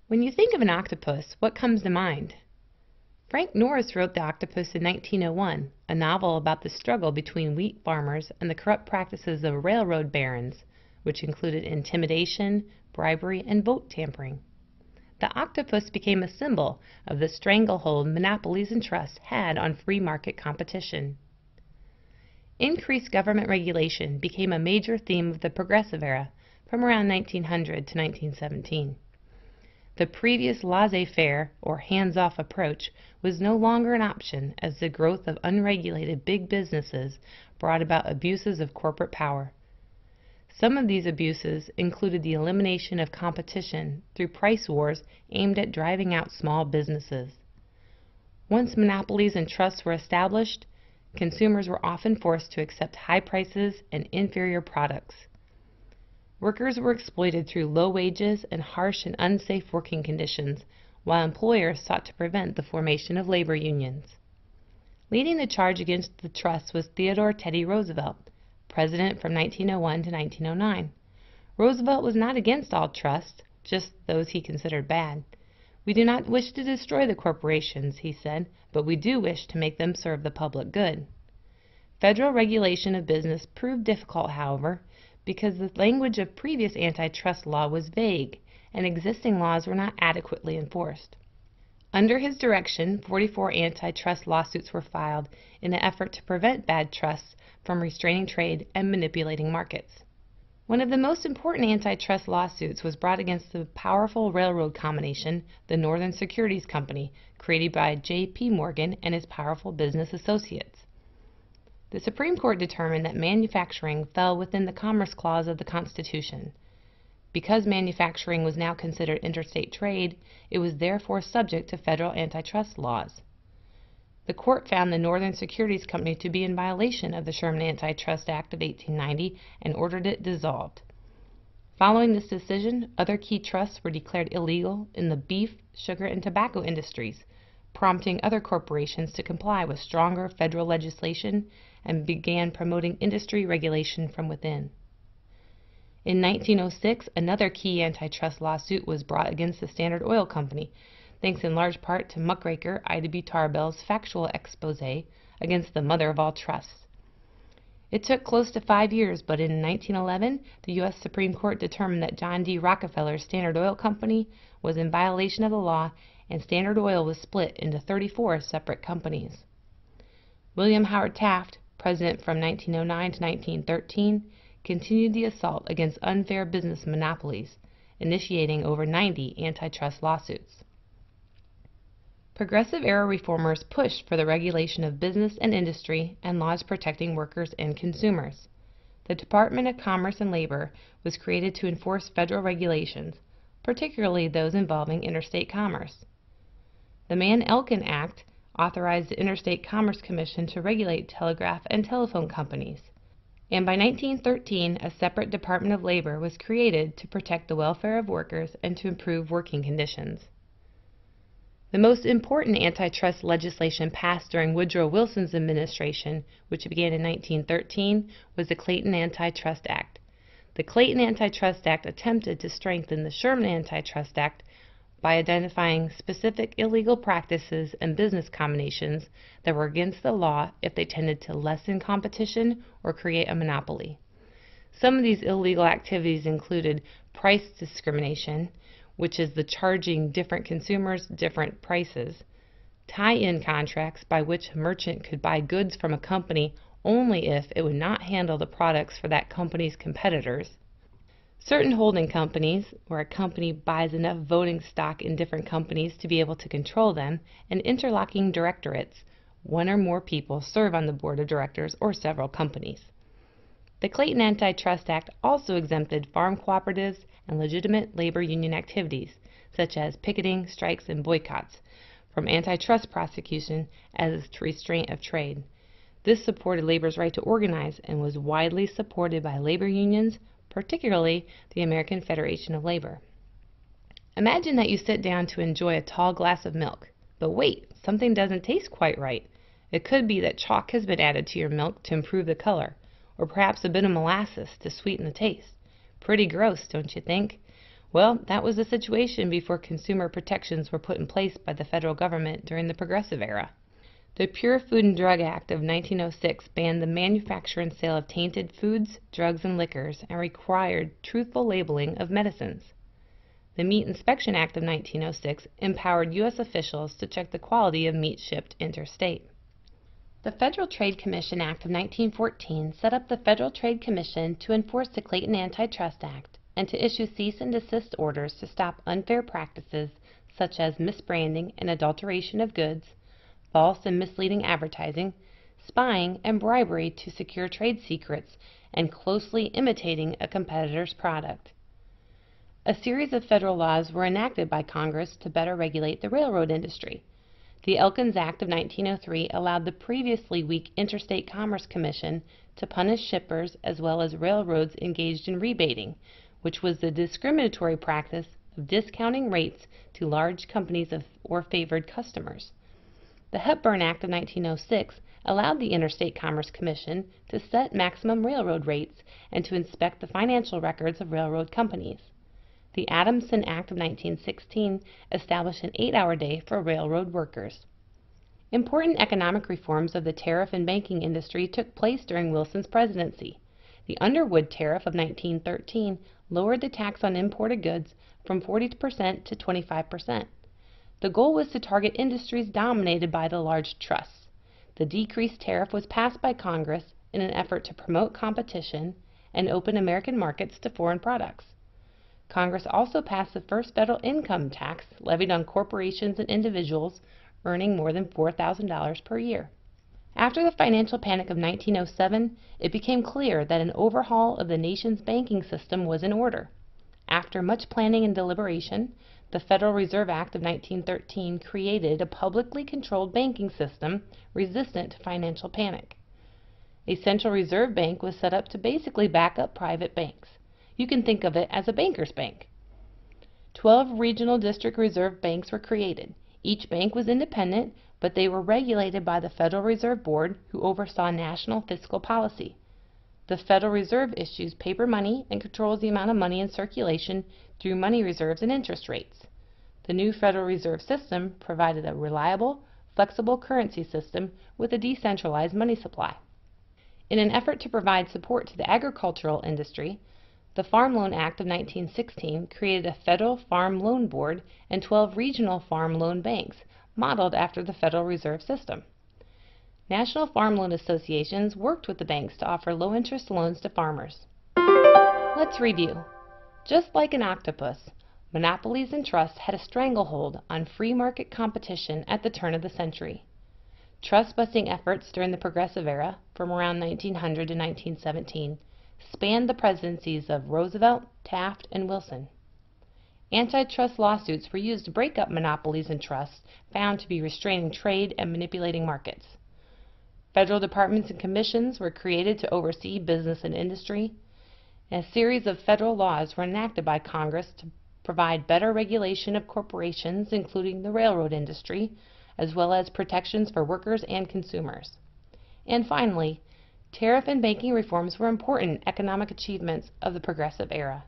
When you think of an octopus, what comes to mind? Frank Norris wrote The Octopus in 1901, a novel about the struggle between wheat farmers and the corrupt practices of railroad barons, which included intimidation, bribery, and vote tampering. The octopus became a symbol of the stranglehold monopolies and trusts had on free market competition. Increased government regulation became a major theme of the Progressive Era from around 1900 to 1917. The previous laissez-faire, or hands-off approach, was no longer an option as the growth of unregulated big businesses brought about abuses of corporate power. Some of these abuses included the elimination of competition through price wars aimed at driving out small businesses. Once monopolies and trusts were established, consumers were often forced to accept high prices and inferior products. Workers were exploited through low wages and harsh and unsafe working conditions, while employers sought to prevent the formation of labor unions. Leading the charge against the trusts was Theodore Teddy Roosevelt, president from 1901 to 1909. Roosevelt was not against all trusts, just those he considered bad. "We do not wish to destroy the corporations," he said, "but we do wish to make them serve the public good." Federal regulation of business proved difficult, however, because the language of previous antitrust law was vague and existing laws were not adequately enforced. Under his direction, 44 antitrust lawsuits were filed in an effort to prevent bad trusts from restraining trade and manipulating markets. One of the most important antitrust lawsuits was brought against the powerful railroad combination, the Northern Securities Company, created by J.P. Morgan and his powerful business associates. The Supreme Court determined that manufacturing fell within the Commerce Clause of the Constitution. Because manufacturing was now considered interstate trade, it was therefore subject to federal antitrust laws. The court found the Northern Securities Company to be in violation of the Sherman Antitrust Act of 1890 and ordered it dissolved. Following this decision, other key trusts were declared illegal in the beef, sugar, and tobacco industries, prompting other corporations to comply with stronger federal legislation and began promoting industry regulation from within. In 1906, another key antitrust lawsuit was brought against the Standard Oil Company, thanks in large part to muckraker Ida B. Tarbell's factual exposé against the mother of all trusts. It took close to 5 years, but in 1911, the U.S. Supreme Court determined that John D. Rockefeller's Standard Oil Company was in violation of the law, and Standard Oil was split into 34 separate companies. William Howard Taft, president from 1909 to 1913, continued the assault against unfair business monopolies, initiating over 90 antitrust lawsuits. Progressive-era reformers pushed for the regulation of business and industry and laws protecting workers and consumers. The Department of Commerce and Labor was created to enforce federal regulations, particularly those involving interstate commerce. The Mann-Elkin Act authorized the Interstate Commerce Commission to regulate telegraph and telephone companies, and by 1913 a separate Department of Labor was created to protect the welfare of workers and to improve working conditions. The most important antitrust legislation passed during Woodrow Wilson's administration, which began in 1913, was the Clayton Antitrust Act. The Clayton Antitrust Act attempted to strengthen the Sherman Antitrust Act by identifying specific illegal practices and business combinations that were against the law if they tended to lessen competition or create a monopoly. Some of these illegal activities included price discrimination, which is the charging different consumers different prices, tie-in contracts by which a merchant could buy goods from a company only if it would not handle the products for that company's competitors, certain holding companies, where a company buys enough voting stock in different companies to be able to control them, and interlocking directorates, one or more people serve on the board of directors or several companies. The Clayton Antitrust Act also exempted farm cooperatives and legitimate labor union activities, such as picketing, strikes, and boycotts, from antitrust prosecution as restraint of trade. This supported labor's right to organize and was widely supported by labor unions, particularly the American Federation of Labor. Imagine that you sit down to enjoy a tall glass of milk, but wait, something doesn't taste quite right. It could be that chalk has been added to your milk to improve the color, or perhaps a bit of molasses to sweeten the taste. Pretty gross, don't you think? Well, that was the situation before consumer protections were put in place by the federal government during the Progressive Era. The Pure Food and Drug Act of 1906 banned the manufacture and sale of tainted foods, drugs, and liquors and required truthful labeling of medicines. The Meat Inspection Act of 1906 empowered U.S. officials to check the quality of meat shipped interstate. The Federal Trade Commission Act of 1914 set up the Federal Trade Commission to enforce the Clayton Antitrust Act and to issue cease and desist orders to stop unfair practices such as misbranding and adulteration of goods, false and misleading advertising, spying, and bribery to secure trade secrets, and closely imitating a competitor's product. A series of federal laws were enacted by Congress to better regulate the railroad industry. The Elkins Act of 1903 allowed the previously weak Interstate Commerce Commission to punish shippers as well as railroads engaged in rebating, which was the discriminatory practice of discounting rates to large companies or favored customers. The Hepburn Act of 1906 allowed the Interstate Commerce Commission to set maximum railroad rates and to inspect the financial records of railroad companies. The Adamson Act of 1916 established an 8-hour day for railroad workers. Important economic reforms of the tariff and banking industry took place during Wilson's presidency. The Underwood Tariff of 1913 lowered the tax on imported goods from 40% to 25%. The goal was to target industries dominated by the large trusts. The decreased tariff was passed by Congress in an effort to promote competition and open American markets to foreign products. Congress also passed the first federal income tax levied on corporations and individuals earning more than $4,000 per year. After the financial panic of 1907, it became clear that an overhaul of the nation's banking system was in order. After much planning and deliberation, the Federal Reserve Act of 1913 created a publicly controlled banking system resistant to financial panic. A central reserve bank was set up to basically back up private banks. You can think of it as a banker's bank. 12 regional district reserve banks were created. Each bank was independent, but they were regulated by the Federal Reserve Board, who oversaw national fiscal policy. The Federal Reserve issues paper money and controls the amount of money in circulation through money reserves and interest rates. The new Federal Reserve System provided a reliable, flexible currency system with a decentralized money supply. In an effort to provide support to the agricultural industry, the Farm Loan Act of 1916 created a Federal Farm Loan Board and 12 regional farm loan banks, modeled after the Federal Reserve System. National Farm Loan Associations worked with the banks to offer low-interest loans to farmers. Let's review. Just like an octopus, monopolies and trusts had a stranglehold on free market competition at the turn of the century. Trust-busting efforts during the Progressive Era, from around 1900 to 1917, spanned the presidencies of Roosevelt, Taft, and Wilson. Antitrust lawsuits were used to break up monopolies and trusts found to be restraining trade and manipulating markets. Federal departments and commissions were created to oversee business and industry, and a series of federal laws were enacted by Congress to provide better regulation of corporations, including the railroad industry, as well as protections for workers and consumers. And finally, tariff and banking reforms were important economic achievements of the Progressive Era.